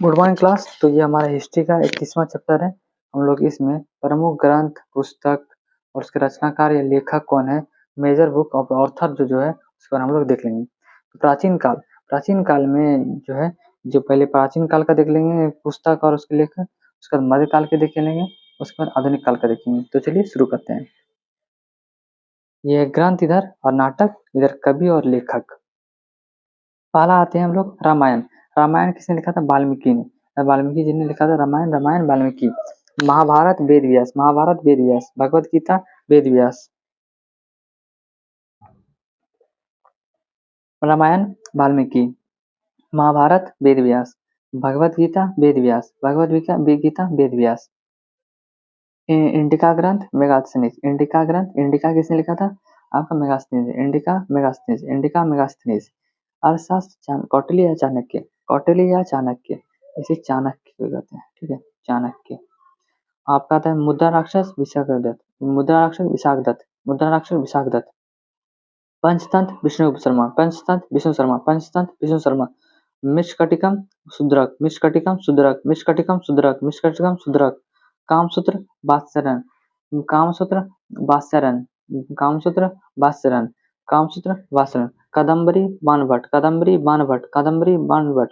Good morning class. तो ये हमारा हिस्ट्री का 21वां चैप्टर है। हम लोग इसमें प्रमुख ग्रंथ, पुस्तक और उसके रचनाकार या लेखक कौन है, मेजर बुक ऑफ ऑथर जो है उसको हम लोग देख लेंगे। तो प्राचीन काल में जो है, जो पहले प्राचीन काल का देख लेंगे पुस्तक और उसके लेखक, उसके बाद मध्यकाल के देख लेंगे, उसके बाद आधुनिक काल का देखेंगे। तो चलिए शुरू करते हैं। ये ग्रंथ इधर और नाटक इधर, कवि और लेखक। पहला आते हैं हम लोग रामायण। रामायण किसने लिखा था? वाल्मीकि ने। वाल्मीकि जी ने लिखा था रामायण। रामायण वाल्मीकि। महाभारत वेद व्यास। महाभारत वेद व्यास। भगवत गीता वेद व्यास। रामायण वाल्मीकि, महाभारत वेद व्यास, भगवत गीता वेद व्यास, गीता वेद व्यास। इंडिका ग्रंथ मेगास्थनीज। इंडिका ग्रंथ, इंडिका किसने लिखा था? आपका मेगास्थनीज। इंडिका मेगास्थनीज। इंडिका मेगास्थनीज। अर्थशास्त्र कौटिल्य या चाणक्य? कौटिल्य या चाणक्य? इसे चाणक्य को कहते हैं, ठीक है, चाणक्य। आपका आता है मुद्रा राक्षस विशाखदत्त। मुद्रा राक्षस विशाखदत्त। मुद्रा राक्षस विशाखदत्त। पंचतंत्र विष्णु शर्मा। पंचतंत्र विष्णु शर्मा। पंचतंत्र विष्णु शर्मा। मिश्रकटिकम शूद्रक। मिश्रकटिकम शूद्रक। मिश्रकटिकम शूद्रक। मिश्रकटिकम शूद्रक। कामसूत्र वात्सरन। कामसूत्र वात्सरन। कामसूत्र वात्सरन। कामसूत्र वात्सरन। कादम्बरी बाणभट्ट। कादम्बरी बाणभट्ट। कादम्बरी बाणभट्ट।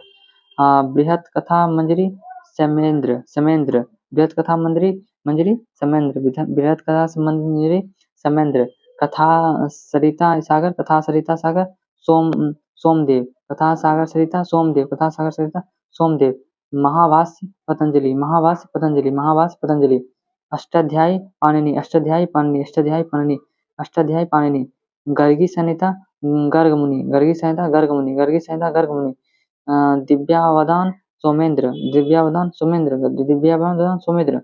बृहत कथा मंजरी समेंद्र। समेंद्र। बृहत कथा मंजरी मंजरी समेंद्र। बृहत कथा मंजरी समेंद्र। कथा सरिता सागर। कथा सरिता सागर सोमदेव। कथा सागर सरिता सोमदेव। कथा सागर सरिता सोमदेव। महाभाष्य पतंजलि। महाभाष्य पतंजलि। महाभाष्य पतंजलि। अष्टाध्यायी पाणिनि। अष्टाध्यायी पाणिनि। अष्टाध्यायी पाणिनि। अष्टाध्यायी पाणिनि। गर्गी संहिता गर्ग मुनि। गर्गी संहिता गर्ग मुनि। गर्गी संहिता गर्ग मुनि। दिव्यावधान सोमेंद्र। दिव्यावधान सोमेंद्र। दिव्यावधान सोमेंद्र।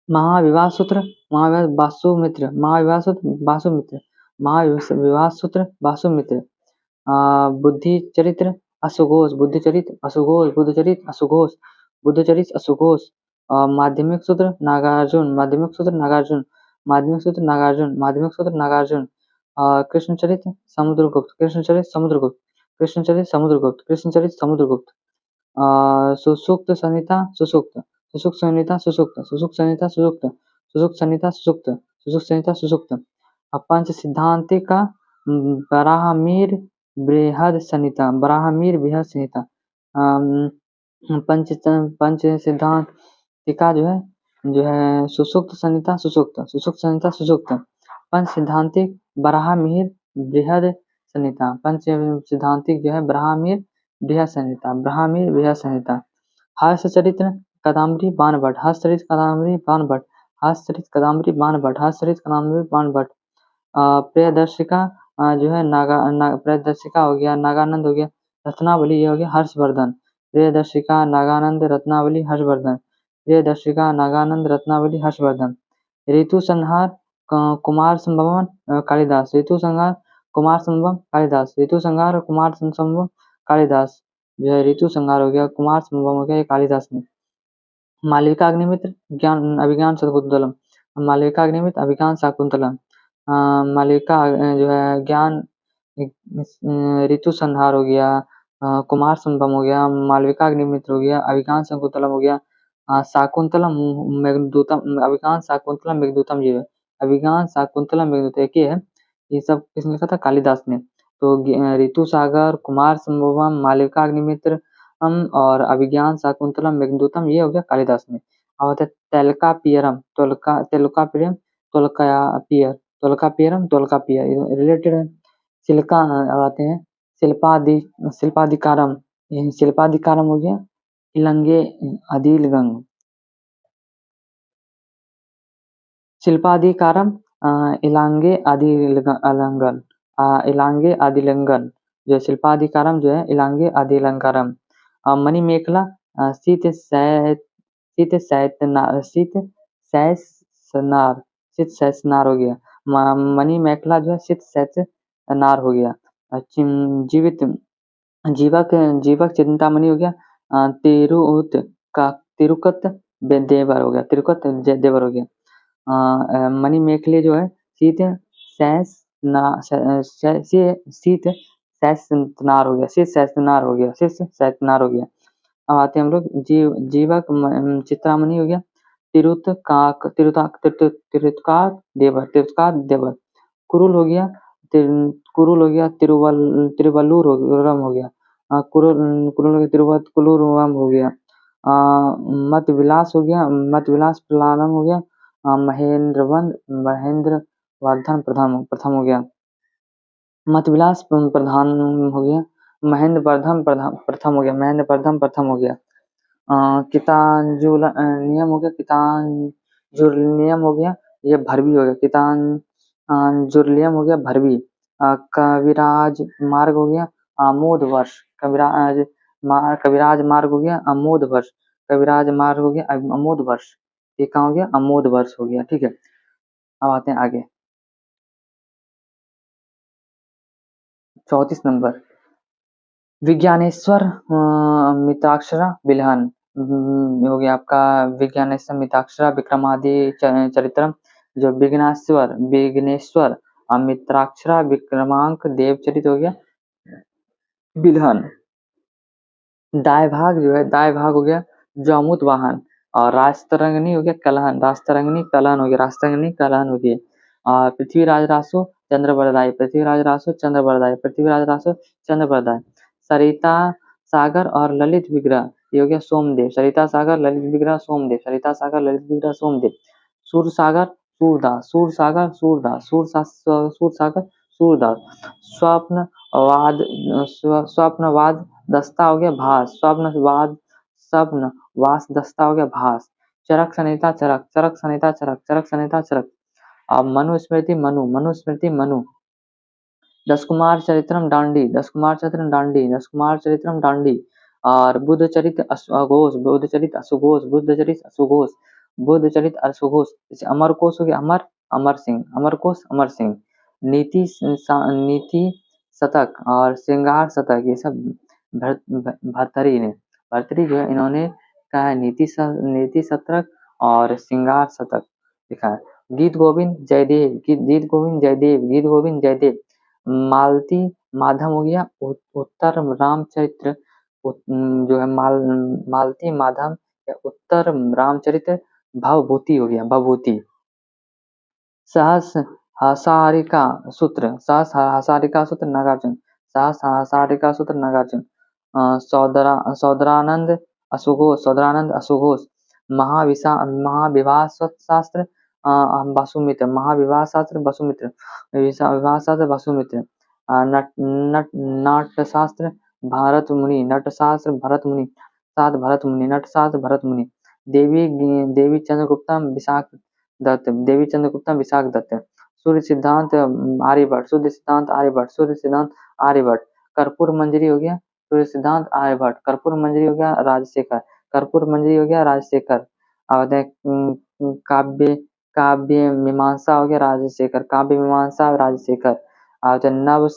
महाविवाह सूत्र महाविवाह वासुमित्र। महाविवाह सूत्र वासुमित्र। महाविवाह सूत्र वासुमित्र। बुद्धि चरित्र अशुघोष। बुद्धि चरित्र अशुघोष। बुद्धि चरित्र अशुघोष। बुद्धि चरित्र अशुघोष। माध्यमिक सूत्र नागार्जुन। माध्यमिक सूत्र नागार्जुन। माध्यमिक सूत्र नागार्जुन। माध्यमिक सूत्र नागार्जुन। कृष्ण चरित्र समुद्रगुप्त। कृष्ण चरित्र समुद्रगुप्त। कृष्ण चरित्र समुद्रगुप्त। कृष्ण चरित्र समुद्रगुप्त। सुसूक्त संहिता सुसूक्त। सुसूक्त संहिता सुसूक्त। सुसूक्त संहिता सुसूक्त। सुसूक्त संहिता सुसूक्त। सुसूक्त संहिता सुसूक्त। पंच सिद्धांति का बराहमीर बृहद संहिता। बराहमीर बृहद संहिता। पंच सिद्धांत टीका जो है सुसूक्त संहिता सुसूक्त। सुसूक्त संहिता सुसूक्त। पंच सिद्धांतिक बराहमीर बृहद संहिता। पंच सिद्धांतिक जो है बराहमीर बृहद संहिता। बराहमीर बृहद संहिता। हर्ष चरित्र कादम्बरी बाणभट्ट। हर्ष चरित्र कादम्बरी बाणभट्ट। हर्ष चरित्र कादम्बरी बाणभट्ट। हर्ष चरित्र कादम्बरी बाणभट्ट। प्रियदर्शिका जो है प्रियदर्शिका हो गया, नागानंद हो गया, रत्नावली ये हो गया हर्षवर्धन। प्रियदर्शिका नागानंद रत्नावली हर्षवर्धन। प्रियदर्शिका नागानंद रत्नावली हर्षवर्धन। ऋतु संहार कुमार संभवन कालिदास। ऋतु संहार कुमार संभवम कालिदास। ऋतु संहार कुमार संभवम कालिदास। जो है ऋतु संहार हो गया, कुमार संभवम हो गया, ये कालिदास ने। मालविका अग्निमित्र ज्ञान अभिज्ञान शाकुंतलम। मालविका अग्निमित्र अभिज्ञान शाकुंतलम। मालविका जो है ज्ञान ऋतु संहार हो गया, कुमार संभवम हो गया, मालविका अग्निमित्र हो गया, अभिज्ञान शाकुंतलम हो गया, शाकुंतलम मेघदूतम। अभिज्ञान शाकुंतलम मेघदूतम ये है। अभिज्ञान शाकुंतलम मेघदूतम एक ही है। ये सब किसने लिखा था? कालिदास ने। तो ऋतु सागर, कुमार संभवम, मालविका अग्निमित्र और अभिज्ञान शाकुंतलम मेघदूतम ये हो गया कालिदास ने। और तेलकापियरम तेलुकापियरम तोल्कापियर। तोल्कापियरम तोल्कापियर रिलेटेड है। सिल्का आते हैं शिल्पाधिकारम। शिल्पाधिकारम हो गया इलंगे अदिलगंग। शिल्पाधिकारम इलांगे आदिलंगन। इलांगे आदिलंगन। जो शिल्पाधिकारम जो है इलांगे आदिलंकारम। मणिमेखला शीत सैतनार। शीत सैसनार हो गया। मणिमेखला जो है शीत सैतनार हो गया। जीवित जीवक जीवक चिंतामणि हो गया। तिरुउत का तिरुकत देवर हो गया। तिरुकत देवर हो गया। मणिमेखले जो है शीत शीत सैसनार हो गया। शीत सैसनार हो गया। शीत सैसनार हो गया। अब आते हैं हम लोग जीवक चित्रामणि हो गया, तिरुत्काक देवर, कुरुल हो गया, कुरुल हो गया, तिरुवल्लुरम हो गया, कुरुल हो गया, तिरुवल्लुरम हो गया, मत विलास हो गया, मत विलास प्रलानम हो गया, महेंद्र वर्धन प्रथम हो गया, मत विलास प्रधान हो गया, महेंद्र वर्धन प्रथम हो गया, महेंद्र वर्धन प्रथम हो गया, नियम हो गया, नियम हो गया, ये भरवी हो गया, जुर्लियम हो गया, भरवी, कविराज मार्ग हो गया, आमोद वर्ष, कविराज मार्ग हो गया, आमोद वर्ष, कविराज मार्ग हो गया, आमोद वर्ष, ये कहाँ हो गया, आमोद वर्ष हो गया। ठीक है, अब आते हैं आगे 34 नंबर, विज्ञानेश्वर मिताक्षरा बिल्हन हो गया आपका, विज्ञानेश्वर मिताक्षरा विक्रमादि चरित्रम, जो विघ्नेश्वर मित्राक्षरा विक्रमांक देवचरित हो गया, बिल्हन, दाय भाग हो गया, जौमुत वाहन, और राजतरंगिणी हो गया कलहन, राजतरंगिणी कलहन हो गया, राजतरंगिणी कलहन हो गया, और पृथ्वीराज रासो चंद्रवरदाई, पृथ्वीराज रासो चंद्रवरदाई, पृथ्वीराज रासो चंद्रवरदाई, सरिता सागर और ललित विग्रह, ये हो गया सोमदेव, सरिता सागर ललित विग्रह सोमदेव, सरिता सागर ललित विग्रह सोमदेव, सूर सागर सूरदास, सूर सागर सूरदास, सूर सागर सूरदास, स्वप्न वाद स्वप्नवाद दस्ता हो गया भास, स्वप्न वास दस्ता हो गया भास, चरक सनेता चरक, चरक सनेता चरक, चरक सनेता चरक, अब मनुस्मृति मनु, दस कुमार चरित्रम डांडी, दस कुमार चरित्रम डांडी, दस कुमार चरित्रम डांडी, और बुद्ध चरित अश्वघोष, बुद्ध चरित अश्वघोष, बुद्ध चरित अश्वघोष, बुद्ध चरित अश्वघोष, जैसे अमर कोश हो गया अमर, अमर सिंह, अमर कोश अमर सिंह, नीति शतक और श्रृंगार शतक, ये सब भर्तरी ने, भर्तरी जो है इन्होंने कहा है नीति शतक और श्रृंगार शतक लिखा है। गीत गोविंद जयदेव, गीत गोविंद जयदेव, गीत गोविंद जयदेव, मालती माधव हो गया, उत्तर रामचरित्र, जो है मालती माधव या उत्तर रामचरित्र भवभूति हो गया, भवभूति, सहस हसारिका सूत्र, सहस हसारिका सूत्र नागार्जुन, सहस हसारिका सूत्र नागार्जुन, सौदरानंद सौदरानंद अशुघोष, महाविवाह शास्त्र वसुमित्र, महाविवाह शास्त्र वसुमित्र, विवाह शास्त्र वसुमित्र, नाट्यशास्त्र भरत मुनि, नटशास्त्र भरत मुनि, भरत मुनि, नटशास्त्र भरत मुनि, देवी चंद्रगुप्ता विशाख दत्त, देवी चंद्रगुप्ता विशाख दत्त, सूर्य सिद्धांत आर्यभट्ट, सूर्य सिद्धांत आर्यभट्ट, सूर्य सिद्धांत आर्यभट्ट, कर्पूर मंजरी हो गया सूर्य सिद्धांत आर्यभट्ट, कर्पूर मंजरी हो गया राजशेखर, कर्पूर मंजरी हो गया राजशेखर, और काव्य काव्य मीमांसा हो गया राजशेखर, काव्य मीमांसा राजशेखर, और नव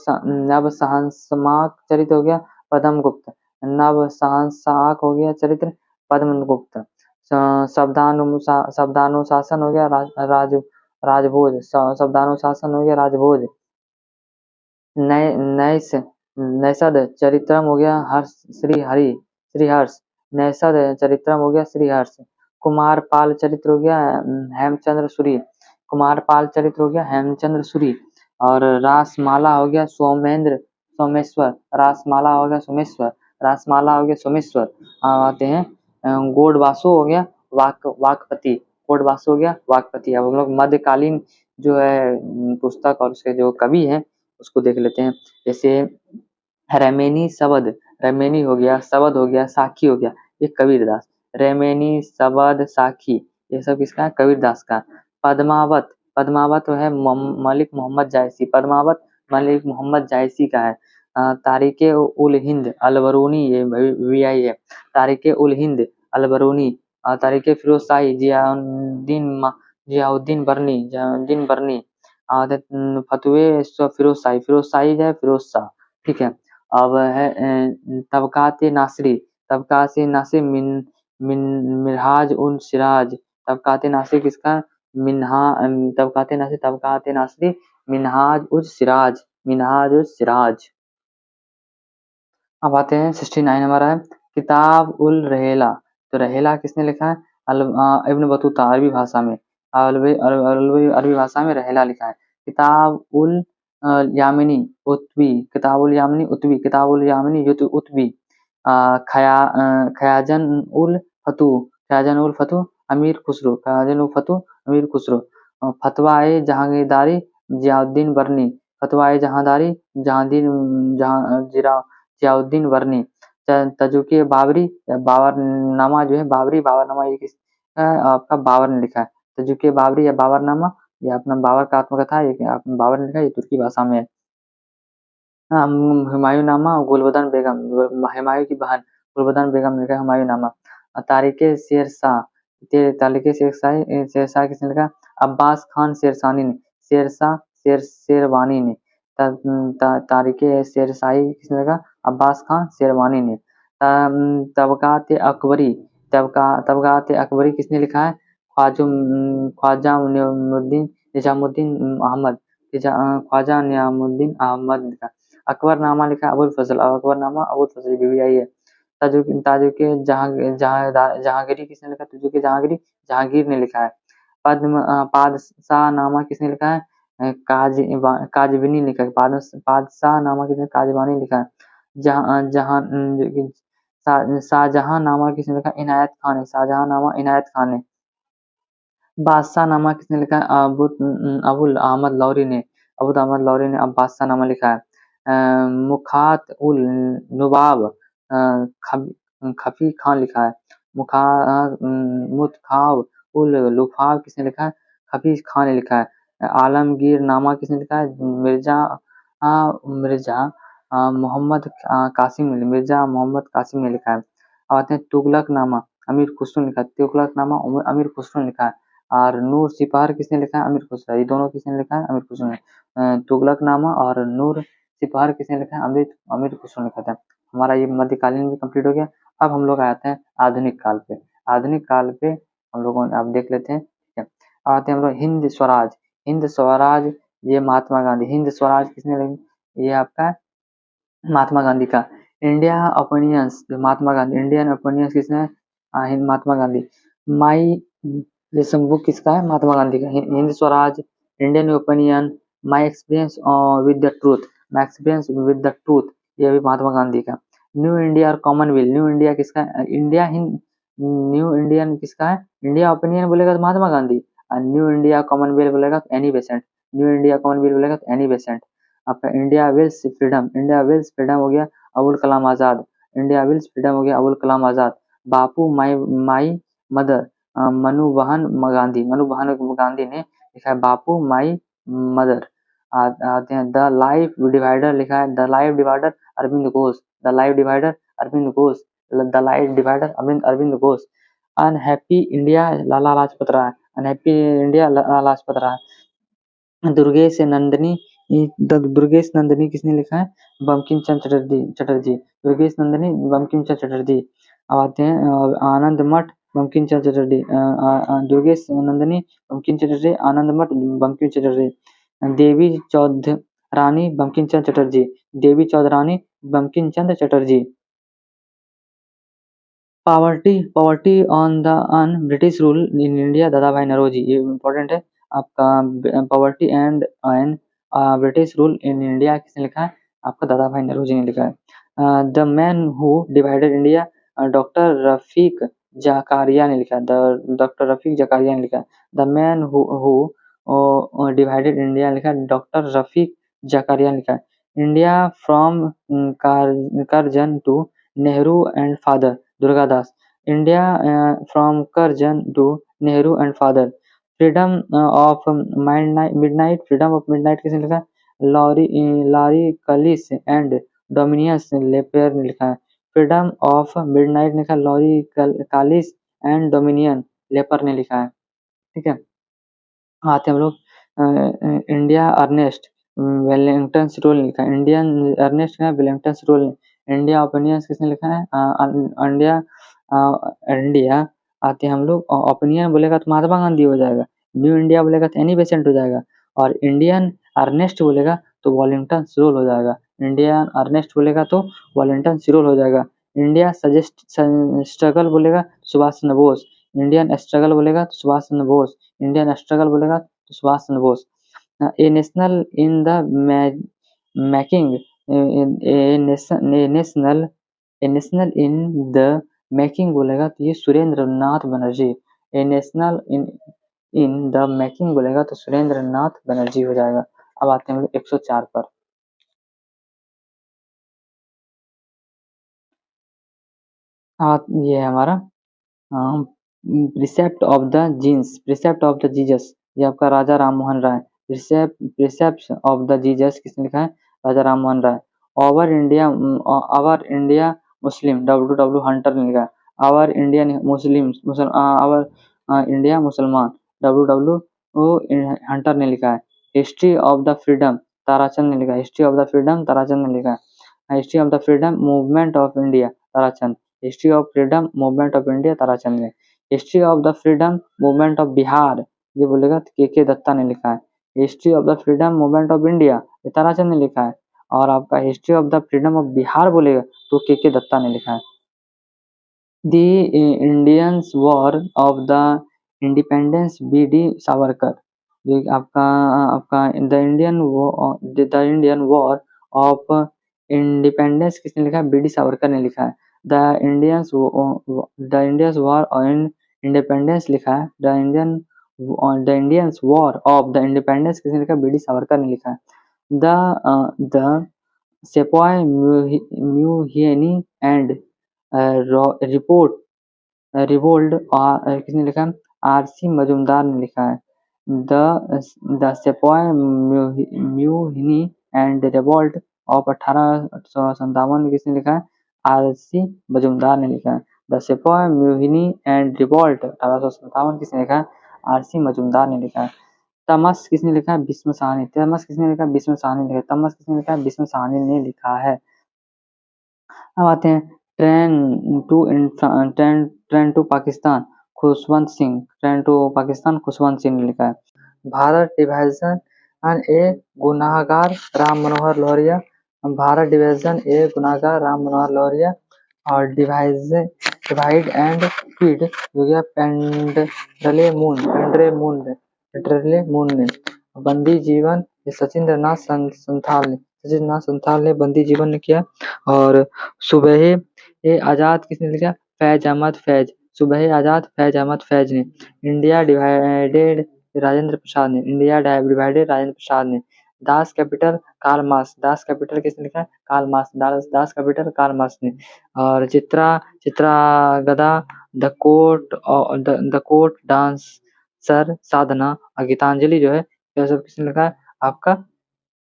सहंसमाक चरित्र हो गया पद्मगुप्त, नव सहंसाक हो गया चरित्र पद्मगुप्त, शब्दानुशासन हो गया राजभोज, शब्दानुशासन हो गया राजभोज, नैषद चरित्रम हो गया श्रीहर्ष, नैषद चरित्रम हो गया श्रीहर्ष, कुमारपाल चरित्र हो गया हेमचंद्र सूरी, कुमारपाल चरित्र हो गया हेमचंद्र सूरी, और रासमाला हो गया सोमेश्वर, रासमाला हो गया सोमेश्वर, रासमाला हो गया सोमेश्वर। आते हैं गोडवासु हो गया वाकपति, गोडवासु हो गया वाकपति। अब हम लोग मध्यकालीन जो है पुस्तक और उसके जो कवि हैं उसको देख लेते हैं। जैसे रेमेनी सबद, रेमेनी हो गया, सबद हो गया, साखी हो गया, ये कबीरदास। रेमेनी सबद साखी ये सब किसका है? कबीरदास का। पद्मावत, पद्मावत है मलिक मोहम्मद जायसी, पद्मावत मलिक मोहम्मद जायसी का है। तारिके उल हिंद अलबरूनी ये वीआई है। तारिके उल हिंद अलबरूनी, तारिके फिरोजशाही जियाउद्दीन बर्नी, फतवे फिरोजशाही, फिरोजशाही जो है फिरोज शाह। ठीक है। अब है तबकात नासरी, तबकात नासरी मिनहाज उन सिराज, तबकात नासरी किसका? तबकात नासरी मिनहाज उज सिराज, मिनहाज उज सिराज। अब आते हैं 69 नंबर है किताब उल रहेला, तो रहेला किसने लिखा है? इब्न बतूता अरबी भाषा में, अरबी भाषा में रहेला लिखा है। किताब उल यामिनी उतबी, किताब उल यामिनी उतबी, किताब उल यामिनी उतबी, खयाजन उल फतू, खयाजन उल फतू अमीर खुसरो, खयाजन उल फतू अमीर खुसरो, फतवाए जहांगीरदारी जियाउद्दीन बरनी, फतवाए जहांदारी जियाउद्दीन बरनी, तजुके बाबरी, बाबरनामा जो है बाबरी, बाबरनामा ये किस आपका बाबर ने लिखा है। तजुके बाबरी या बाबरनामा ये अपना बाबर का आत्मकथा, ये अपना बाबर ने लिखा है, ये तुर्की भाषा में है। हाँ, हुमायूं नामा गुलबदन बेगम, हुमायूं की बहन गुलबदन बेगम ने लिखा है हुमायूं नामा। तारिके शेरशाह, तारिके शेरशाह किसने लिखा? अब्बास खान शेरसानी ने, शेरशाह शेरवानी ने, तारिके शेरशाही किसने लिखा? अब्बास खान शेरवानी ने। तबकात अकबरी, तबकात अकबरी किसने लिखा है? ख्वाजा निजामुद्दीन अहमद, ख्वाजा निजामुद्दीन अहमद ने लिखा। अकबरनामा लिखा अबुल फजल, अकबरनामा अबुल फजल बीबीआई है। ताजुके जहांगीरी किसने लिखा? ताजुके जहांगीरी जहांगीर ने लिखा है। पादशाह नामा किसने लिखा है? काजविनी ने लिखा है। पादशाह नामा किसने? काजवानी लिखा है। जहां जहां शाहजहां नामा किसने लिखा? इनायत खान है, शाहजहां नामा इनायत खान ने। बादशाह नामा किसने लिखा है? अबुल अहमद लौरी ने, अबुल अहमद लौरी ने अब बादशाह नामा लिखा है। मुखात उल नुबाब खफी खान लिखा है। मुतखाव उल लुफाव किसने लिखा है? खफी खान ने लिखा है। आलमगीर नामा किसने लिखा है? मिर्जा मोहम्मद कासिम ने, मिर्जा मोहम्मद कासिम ने लिखा है। अब आते हैं तुगलक नामा, अमीर खुसरो ने लिखा है। तुगलक नामा अमीर खुसरो ने लिखा है। और नूर सिपार किसने लिखा है? अमीर खुसरो, ये दोनों किसने लिखा है? अमीर खुसरो ने। तुगलकनामा और नूर सिपार किसने लिखा है? अमीर खुसरो ने लिखा था। हमारा ये मध्यकालीन भी कंप्लीट हो गया। अब हम लोग आते हैं आधुनिक काल पे। आधुनिक काल पे हम लोगों ने अब देख लेते हैं, ठीक है। आते हैं हम लोग हिंद स्वराज, हिंद स्वराज ये महात्मा गांधी, हिंद स्वराज किसने लिखी? ये आपका महात्मा गांधी का। India opinions, Mahatma Gandhi, Indian opinions किसने? महात्मा गांधी। माई ये बुक किसका है? महात्मा गांधी का। Hind Swaraj, Indian opinion, my experience with the truth, my experience with the truth, ये भी महात्मा गांधी का। न्यू इंडिया और कॉमनवेल्थ, न्यू इंडिया किसका है? इंडिया हिंद, न्यू इंडियन किसका है? इंडिया ओपिनियन बोलेगा तो महात्मा गांधी, और न्यू इंडिया कॉमनवेल्थ बोलेगा तो Annie Besant, new India Commonwealth बोलेगा तो एनी बेसेंट। आपका India Wills freedom, India Wills freedom हो गया अबुल कलाम आजाद, इंडिया विल्स फ्रीडम हो गया Abul Kalam Azad. Bapu my my mother Manubehn Gandhi, Manubehn Gandhi ने लिखा है बापू माई मदर। आते हैं द लाइफ डिवाइडर लिखा है, the life divider Arvind Ghosh, the life divider Arvind Ghosh, the life divider Arvind Ghosh. Unhappy India Lala Lajpat Rai, unhappy India Lala Lajpat Rai. Durgesh Nandini, Durgesh Nandini किसने लिखा है? बंकिम चंद्र चटर्जी, दुर्गेश नंदिनी बंकिम चंद्र चटर्जी। अब आते हैं आनंद Math Bankim Chandra Chatterjee, Durgesh Nandini Bankim Chatterjee, Anand Math Bankim Chatterjee. Devi Chaudhurani Bankim Chandra Chatterjee, Devi Chaudhurani Bankim Chandra Chatterjee. Poverty on the un British rule in India Dadabhai Naoroji, ये इम्पोर्टेंट है आपका। Poverty and un British rule in India किसने लिखा है? आपका दादा भाई नौरोजी ने लिखा है। The man who divided India, doctor Rafiq Zakaria ने लिखा है, डॉक्टर रफीक जकारिया ने लिखा है। The man who divided India लिखा है डॉक्टर रफीक जकारिया ने लिखा है। India from Curzon to Nehru and father Durgadas, India from Curzon to Nehru and father. Freedom of midnight, freedom of midnight किसने लिखा है? लॉरी कलिस एंड डोमिनियस लेपेयर ने लिखा है। फ्रीडम ऑफ मिडनाइट लिखा Larry Collins and Dominique Lapierre ने लिखा है, ठीक है। आते हैं हम लोग इंडिया अर्नेस्ट वेलिंगटन रोल ने लिखा है, इंडियन अर्नेस्ट है वेलिंगटन रोल ने। इंडिया ओपिनियंस किसने लिखा है? India India. आते हैं हम लोग ओपिनियन बोलेगा तो महात्मा गांधी हो जाएगा, न्यू इंडिया बोलेगा तो एनी बेसेंट हो जाएगा, और इंडियन अर्नेस्ट बोलेगा तो वॉलिंगटन रोल हो जाएगा, इंडियन अर्नेस्ट बोलेगा तो वॉलिंगटन रोल हो जाएगा। इंडिया सजेस्ट स्ट्रगल बोलेगा तो सुभाष चंद्र बोस, इंडियन स्ट्रगल बोलेगा तो सुभाष चंद्र बोस, इंडियन स्ट्रगल बोलेगा तो Subhash Chandra Bose. A national in the making, national national in the making बोलेगा तो ये Surendra Nath Banerjee, a national in in the making बोलेगा तो सुरेंद्र नाथ बनर्जी हो जाएगा। अब आते हैं 104 पर। ये है हमारा प्रिसेप्ट ऑफ द जीन्स, प्रिसेप्ट ऑफ द जीजस, ये आपका Raja Ram Mohan Roy. Precept of the Jesus किसने लिखा है? Raja Ram Mohan Roy. Our India Muslim, W W Hunter ने लिखा है। Our Indian Muslim, our India मुसलमान, डब्ल्यू डब्ल्यू हंटर ने लिखा है। History of the freedom, Tarachand ने लिखा है। History of the freedom, Tarachand ने लिखा है। History of the freedom movement of India, Tarachand. History of freedom movement of India, Tarachand ने। History of the freedom movement of Bihar, ये बोलेगा तो के दत्ता ने लिखा है। History of the freedom movement of India, ये ताराचंद ने लिखा है। और आपका history of the freedom of Bihar बोलेगा तो के दत्ता ने लिखा है। The Indians war of the independence, B D Savarkar. ये आपका आपका the Indian war of independence किसने लिखा है? बी डी सावरकर ने लिखा है। The Indians war on independence लिखा है। The Indians war of the independence किसने लिखा है? बी डी सावरकर ने लिखा है। द सेपॉय म्यूहिनी एंड रिपोर्ट रिवोल्ड किसने लिखा है? आर.सी. मजूमदार ने लिखा है। द सेपॉय म्यूहिनी एंड रिवोल्ट ऑफ 1857 में किसने लिखा है? आर.सी. मजूमदार ने लिखा है। द सेपॉय म्यूहिनी एंड रिवोल्ट 1857 किसने लिखा है? आर.सी. मजूमदार ने लिखा है। तमस किसने लिखा है? भीष्म साहनी। तमस किसने लिखा है? भीष्म साहनी ने लिखा है। तमस किसने लिखा है? भीष्म साहनी ने लिखा है। अब आते हैं train to Pakistan, Khushwant Singh. Train to Pakistan, Khushwant Singh ने लिखा है। भारत डिवीजन ए गुनाहगार, राम मनोहर लोहिया। भारत डिवीजन ए गुनाहगार, राम मनोहर लोहिया। और डिवाइड एंड फीड हो गया पेंड्रे मून ने। बंदी जीवन ये सचिंद्र नाथ संथाल ने बंदी जीवन ने किया। और सुबह ए आजाद किसने लिखा? फैज अहमद फैज। सुबह आजाद फैज अहमद फैज ने। इंडिया डिवाइडेड राजेंद्र प्रसाद ने। इंडिया डिवाइडेड राजेंद्र प्रसाद ने। Das Kapital Karl Marx. Das Kapital किसने लिखा है? Karl Marx. Das Kapital Karl Marx ने। और Chitrangada, the court dance sir Sadhana और गीतांजलि जो है यह सब किसने लिखा है? आपका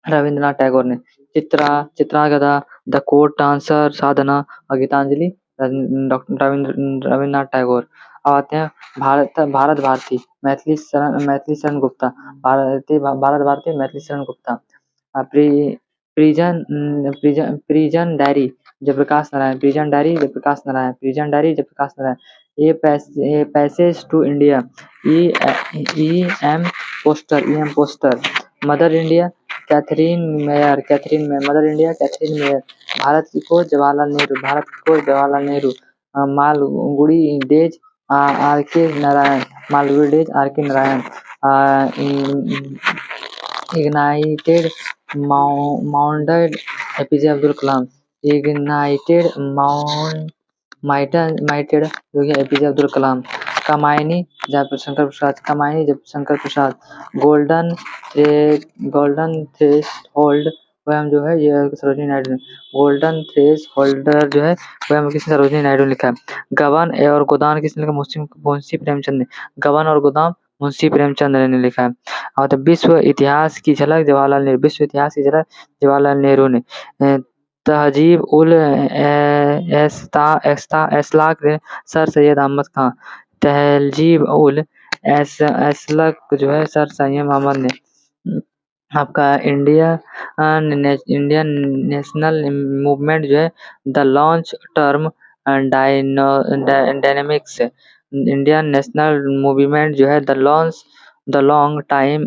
रविंद्रनाथ टैगोर ने। चित्रागदा, द कोर्ट डांसर, साधना और गीतांजलि डॉक्टर रविंद्रनाथ टैगोर। अब आते हैं Bharat Bharati Maithili Sharan Gupta. Bharat Bharati Maithili Sharan Gupta. Prison diary Jayaprakash Narayan. Prison diary Jayaprakash Narayan. Prison diary Jayaprakash Narayan. A passage to India, E M Forster. Mother India Katherine Mayo. Mother India Katherine Mayo. Bharat की खोज Jawaharlal Nehru. Malgudi days R K Narayan. Ignited minds APJ Abdul Kalam. Ignited minds जो है APJ Abdul Kalam. Kamayani Jaishankar Prasad. Golden threshold poem जो है ये सरोजिनी नायडू ने। Golden थ्रेशोल्डर जो है पोएम किसने? सरोजिनी नायडू ने लिखा है। गबन और गोदान किसने लिखा? मुंशी प्रेमचंद ने। गबन और गोदाम मुंशी प्रेमचंद ने लिखा है। और तो विश्व इतिहास की झलक जवाहरलाल नेहरू ने। तहजीब उल एसलाक सर सैयद अहमद खान। तहजीब उल एसलाक जो है सर सैयद अहमद ने। आपका इंडियन नेशनल मूवमेंट जो है the launch term dynamics. Indian national movement जो है द लॉन्ग टाइम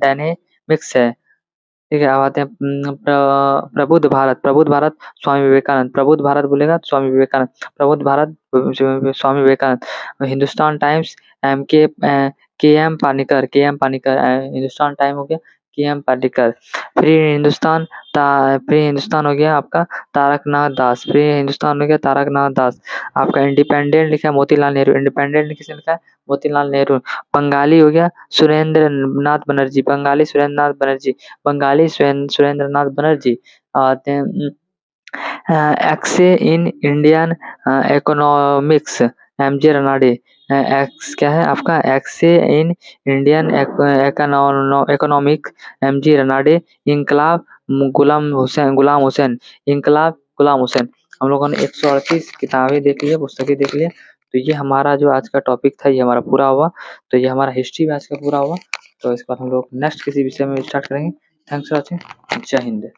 डायनेमिक्स है। ठीक है, अब आते हैं प्रबुद्ध भारत। प्रबुद्ध भारत स्वामी विवेकानंद। प्रबुद्ध भारत बोलेगा तो Swami Vivekananda. Prabuddha Bharat Swami Vivekananda. Hindustan times K M Panikkar. K M Panikkar Hindustan time हो गया K M Panikkar. Free Hindustan free Hindustan हो गया आपका तारकनाथ दास। फ्री हिंदुस्तान हो गया तारकनाथ दास। आपका इंडिपेंडेंट लिखा है मोतीलाल नेहरू। इंडिपेंडेंट किसने लिखा है? मोतीलाल नेहरू। बंगाली हो गया सुरेंद्र नाथ बनर्जी। बंगाली सुरेंद्र नाथ बनर्जी। बंगाली सुरेंद्र नाथ बनर्जी। आते हैं essay in Indian economics M J Ranade. एक्स क्या है आपका? Essay in Indian economic M G Ranade. Inquilab Ghulam Hussain. Inquilab Ghulam Hussain. हम लोगों ने 138 किताबें देख ली है, पुस्तकें देख ली है। तो ये हमारा जो आज का टॉपिक था ये हमारा पूरा हुआ। तो ये हमारा हिस्ट्री भी आज का पूरा हुआ। तो इस बार हम लोग नेक्स्ट किसी विषय में स्टार्ट करेंगे। Thanks for watching. जय हिंद।